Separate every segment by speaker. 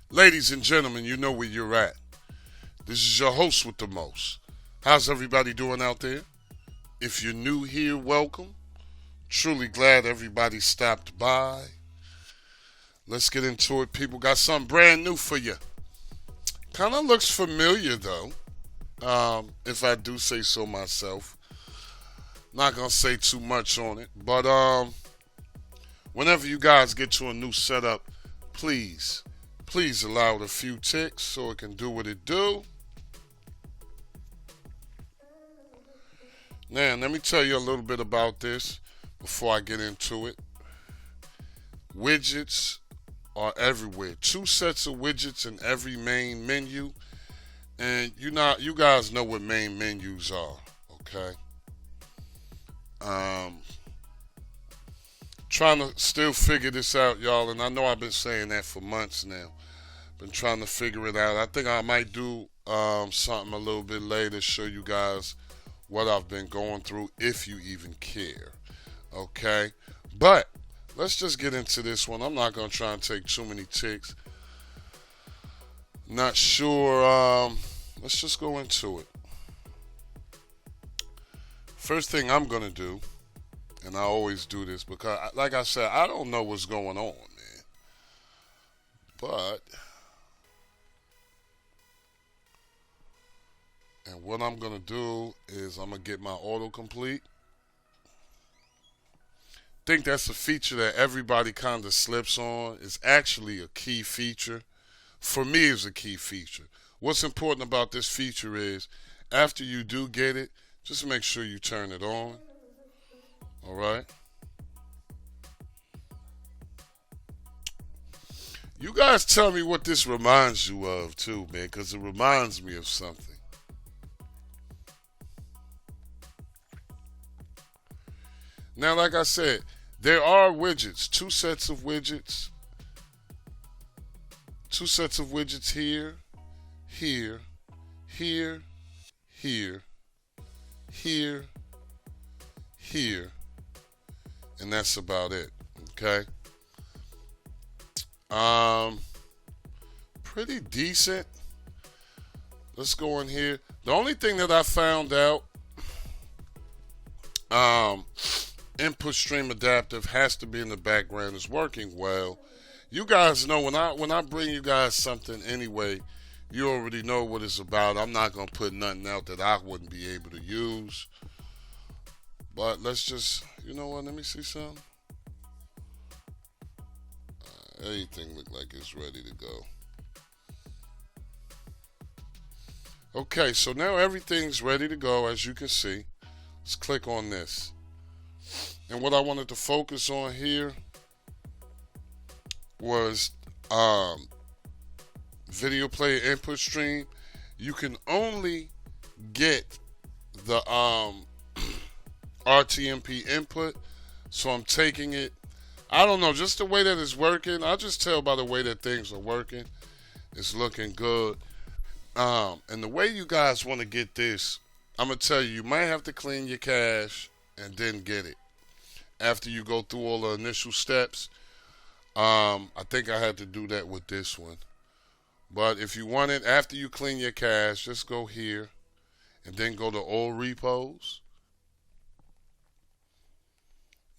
Speaker 1: Ladies and gentlemen, you know where you're at. This is your host with the most. How's everybody doing out there? If you're new here, welcome. Truly glad everybody stopped by. Let's get into it. People got something brand new for you. Kind of looks familiar though, if I do say so myself. Not gonna say too much on it, but whenever you guys get to a new setup, please allow it a few ticks so it can do what it do. Now, let me tell you a little bit about this before I get into it. Widgets are everywhere. Two sets of widgets in every main menu, and you guys know what main menus are, okay? Um, Trying to still figure this out, y'all, and I know I've been saying that for months now. Been trying to figure it out. I think I might do something a little bit later, show you guys what I've been going through, if you even care. Okay? But let's just get into this one. I'm not going to try and take too many ticks. Not sure. Let's just go into it. First thing I'm going to do, and I always do this because, like I said, I don't know what's going on, man. But, and what I'm going to do is I'm going to get my autocomplete. Think that's a feature that everybody kind of slips on. It's actually a key feature. For me, it's a key feature. What's important about this feature is after you do get it, just make sure you turn it on. All right? You guys tell me what this reminds you of too, man, because it reminds me of something. Now, like I said, there are widgets, two sets of widgets here, here, here, here, here, here, and that's about it. Okay. Pretty decent. Let's go in here. The only thing that I found out, input stream adaptive has to be in the background. It's working well. You guys know when I bring you guys something anyway, you already know what it's about. I'm not gonna put nothing out that I wouldn't be able to use. But let's just, you know what? Let me see something. Everything look like it's ready to go. Okay, so now everything's ready to go, as you can see. Let's click on this. And what I wanted to focus on here was video player input stream. You can only get the RTMP input, so I'm taking it. I don't know, just the way that it's working. I'll just tell by the way that things are working. It's looking good. And the way you guys want to get this, I'm going to tell you, you might have to clean your cache and then get it. After you go through all the initial steps, I think I had to do that with this one. But if you want it after you clean your cache, just go here and then go to all repos.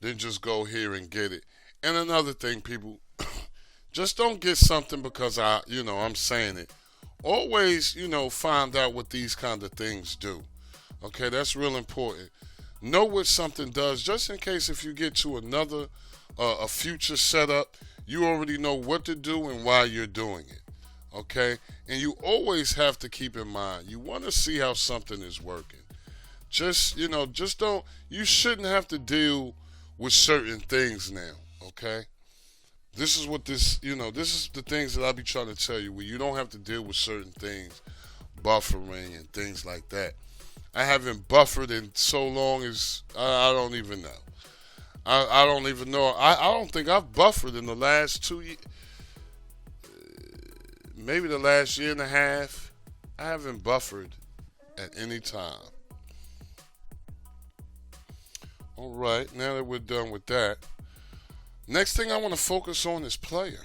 Speaker 1: Then just go here and get it. And another thing, people, just don't get something because I'm saying it. Always, find out what these kind of things do. Okay, that's real important. Know what something does, just in case if you get to another, a future setup, you already know what to do and why you're doing it. Okay, and you always have to keep in mind, you want to see how something is working. Just don't. You shouldn't have to deal with certain things now. Okay, this is what this is the things that I'll be trying to tell you, where you don't have to deal with certain things, buffering and things like that. I haven't buffered in so long as I don't even know. I don't even know. I don't think I've buffered in the last maybe the last year and a half. I haven't buffered at any time. All right, now that we're done with that, next thing I want to focus on is player.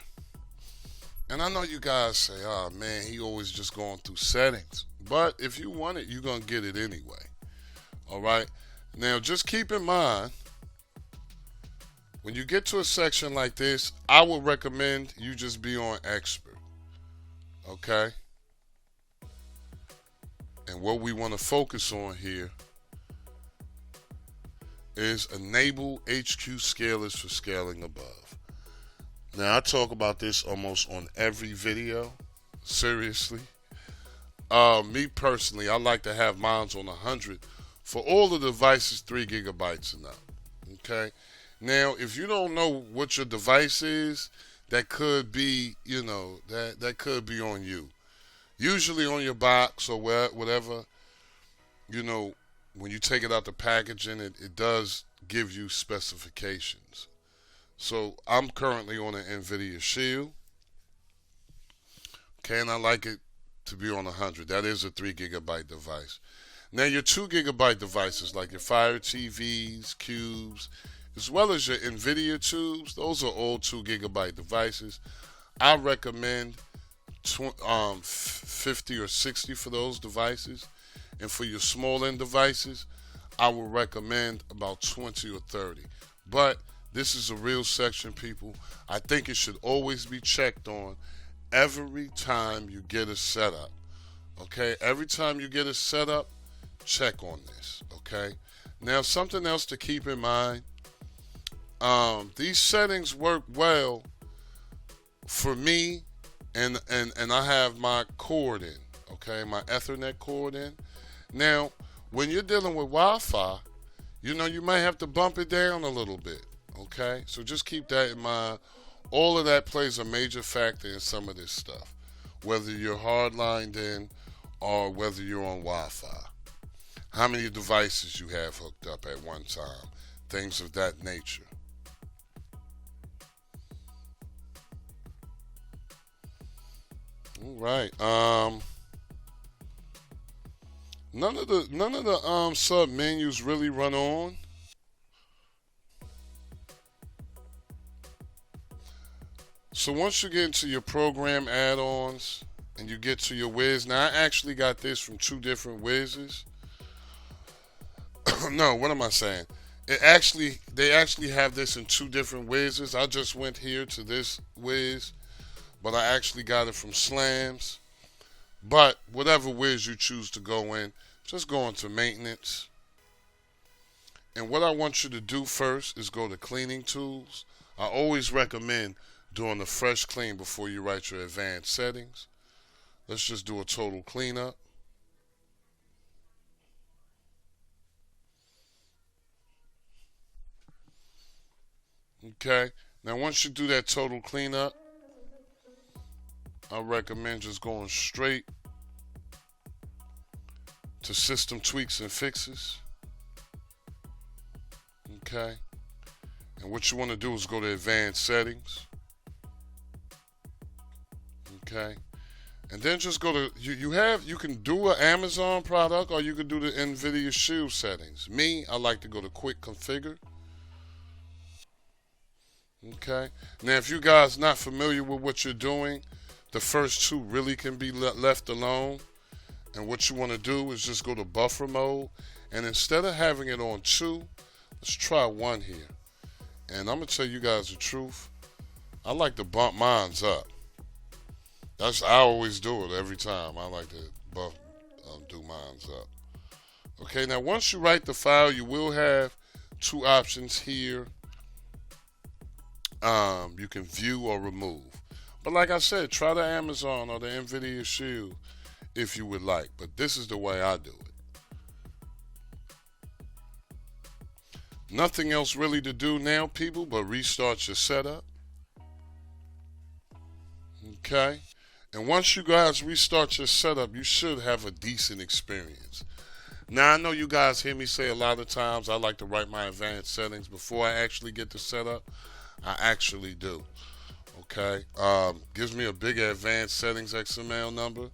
Speaker 1: And I know you guys say, oh man, he always just going through settings. But if you want it, you're going to get it anyway. All right? Now, just keep in mind, when you get to a section like this, I would recommend you just be on expert. Okay? And what we want to focus on here is enable HQ scalers for scaling above. Now, I talk about this almost on every video. Seriously. Me personally, I like to have mine on 100 for all the devices 3 gigabytes and up. Okay? Now, if you don't know what your device is, that could be, that could be on you. Usually on your box or whatever, when you take it out the packaging, it does give you specifications. So I'm currently on an NVIDIA Shield. Okay, and I like it to be on 100. That is a 3 gigabyte device. Now your 2 gigabyte devices like your Fire TVs, Cubes, as well as your NVIDIA tubes, those are all 2 gigabyte devices. I recommend 50 or 60 for those devices. And for your small end devices, I would recommend about 20 or 30. But this is a real section, people. I think it should always be checked on every time you get a setup. Okay? Every time you get a setup, check on this. Okay? Now, something else to keep in mind. These settings work well for me, and I have my cord in. Okay? My Ethernet cord in. Now, when you're dealing with Wi-Fi, you might have to bump it down a little bit. Okay? So just keep that in mind. All of that plays a major factor in some of this stuff, whether you're hardlined in or whether you're on Wi-Fi. How many devices you have hooked up at one time, things of that nature. All right. None of the sub menus really run on. So once you get into your program add-ons and you get to your Wiz, now I actually got this from 2 different Wizes. No, what am I saying? They actually have this in 2 different Wizes. I just went here to this Wiz, but I actually got it from Slams. But whatever Wiz you choose to go in, just go into maintenance. And what I want you to do first is go to cleaning tools. I always recommend doing a fresh clean before you write your advanced settings. Let's just do a total cleanup. Okay, now once you do that total cleanup, I recommend just going straight to system tweaks and fixes. Okay, and what you want to do is go to advanced settings. Okay, and then just go to you can do an Amazon product or you can do the NVIDIA Shield settings. Me, I like to go to quick configure. Okay, now if you guys not familiar with what you're doing, the first 2 really can be left alone. And what you want to do is just go to buffer mode, and instead of having it on 2, let's try 1 here. And I'm gonna tell you guys the truth, I like to bump mines up. I always do it every time. I like to do mines up. Okay, now once you write the file, you will have 2 options here. You can view or remove. But like I said, try the Amazon or the NVIDIA Shield if you would like. But this is the way I do it. Nothing else really to do now, people, but restart your setup. Okay? And once you guys restart your setup, you should have a decent experience. Now, I know you guys hear me say a lot of times I like to write my advanced settings before I actually get the setup. I actually do. Okay? Gives me a big advanced settings XML number,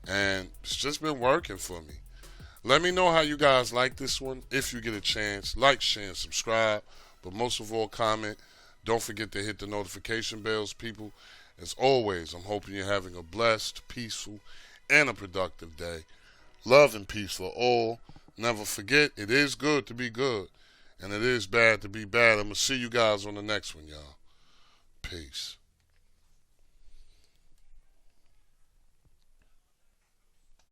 Speaker 1: and it's just been working for me. Let me know how you guys like this one. If you get a chance, like, share, and subscribe. But most of all, comment. Don't forget to hit the notification bells, people. As always, I'm hoping you're having a blessed, peaceful, and a productive day. Love and peace for all. Never forget, it is good to be good, and it is bad to be bad. I'm going to see you guys on the next one, y'all. Peace.